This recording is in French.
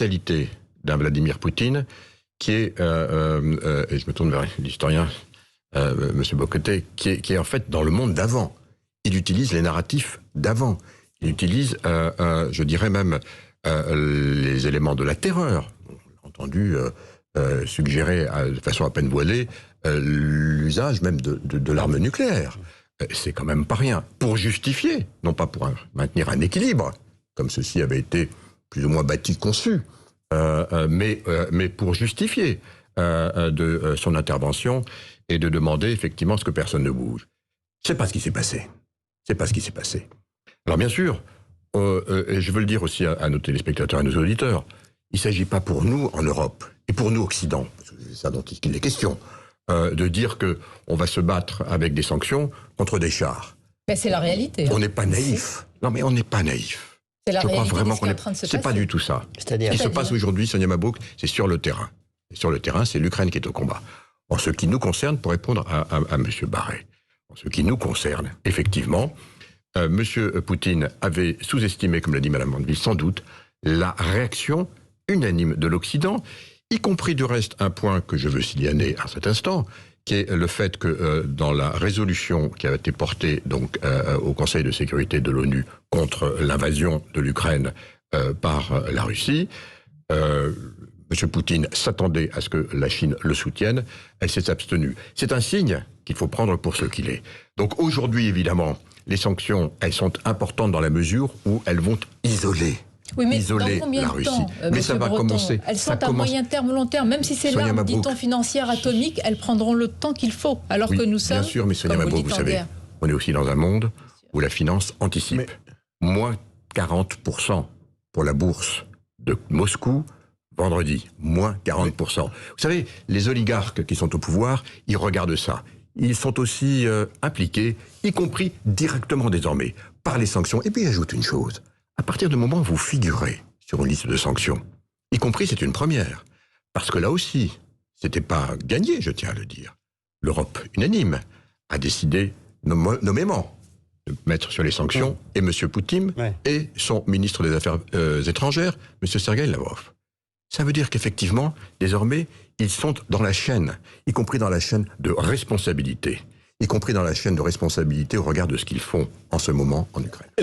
qualité d'un Vladimir Poutine qui est, et je me tourne vers l'historien M. Bocoté, qui est en fait dans le monde d'avant. Il utilise les narratifs d'avant. Il utilise, je dirais même, les éléments de la terreur. On l'a entendu suggérer de façon à peine voilée l'usage même de l'arme nucléaire. C'est quand même pas rien. Pour justifier, non pas pour maintenir un équilibre, comme ceci avait été plus ou moins bâti, conçu, mais pour justifier de son intervention et de demander effectivement ce que personne ne bouge. C'est pas ce qui s'est passé. C'est pas ce qui s'est passé. Alors bien sûr, et je veux le dire aussi à nos téléspectateurs et à nos auditeurs, il ne s'agit pas pour nous en Europe et pour nous Occident, c'est ça dont il est question, de dire qu'on va se battre avec des sanctions contre des chars. Mais c'est la réalité. On n'est pas naïf. Non mais on n'est pas naïf. C'est la je crois réalité vraiment qu'on est en train de se passer. C'est pas du tout ça. C'est-à-dire, ce qui se passe aujourd'hui, Sonia Mabrouk, c'est sur le terrain. Et sur le terrain, c'est l'Ukraine qui est au combat. En ce qui nous concerne, pour répondre à M. Barré, en ce qui nous concerne, effectivement, M. Poutine avait sous-estimé, comme l'a dit Mme Mandeville, sans doute, la réaction unanime de l'Occident, y compris de reste un point que je veux signaler à cet instant, qui est le fait que dans la résolution qui a été portée donc, au Conseil de sécurité de l'ONU contre l'invasion de l'Ukraine par la Russie, M. Poutine s'attendait à ce que la Chine le soutienne, elle s'est abstenue. C'est un signe qu'il faut prendre pour ce qu'il est. Donc aujourd'hui, évidemment, les sanctions, elles sont importantes dans la mesure où elles vont isoler. Oui, mais isoler dans combien la de Russie. temps, mais ça va commencer. Elles sont à moyen terme, long terme. Même si c'est l'arme, dit-on, financière atomique, elles prendront le temps qu'il faut. Alors que nous sommes, bien sûr, mais Sonia Mabrouk, vous savez, on est aussi dans un monde où la finance anticipe. Moins 40% pour la bourse de Moscou, vendredi. Moins 40%. Vous savez, les oligarques qui sont au pouvoir, ils regardent ça. Ils sont aussi impliqués, y compris directement désormais, par les sanctions. Et puis, j'ajoute une chose. À partir du moment où vous figurez sur une liste de sanctions, y compris c'est une première, parce que là aussi, c'était pas gagné, je tiens à le dire. L'Europe unanime a décidé nommément de mettre sur les sanctions et M. Poutine et son ministre des Affaires étrangères, M. Sergueï Lavrov. Ça veut dire qu'effectivement, désormais, ils sont dans la chaîne, y compris dans la chaîne de responsabilité, y compris dans la chaîne de responsabilité au regard de ce qu'ils font en ce moment en Ukraine.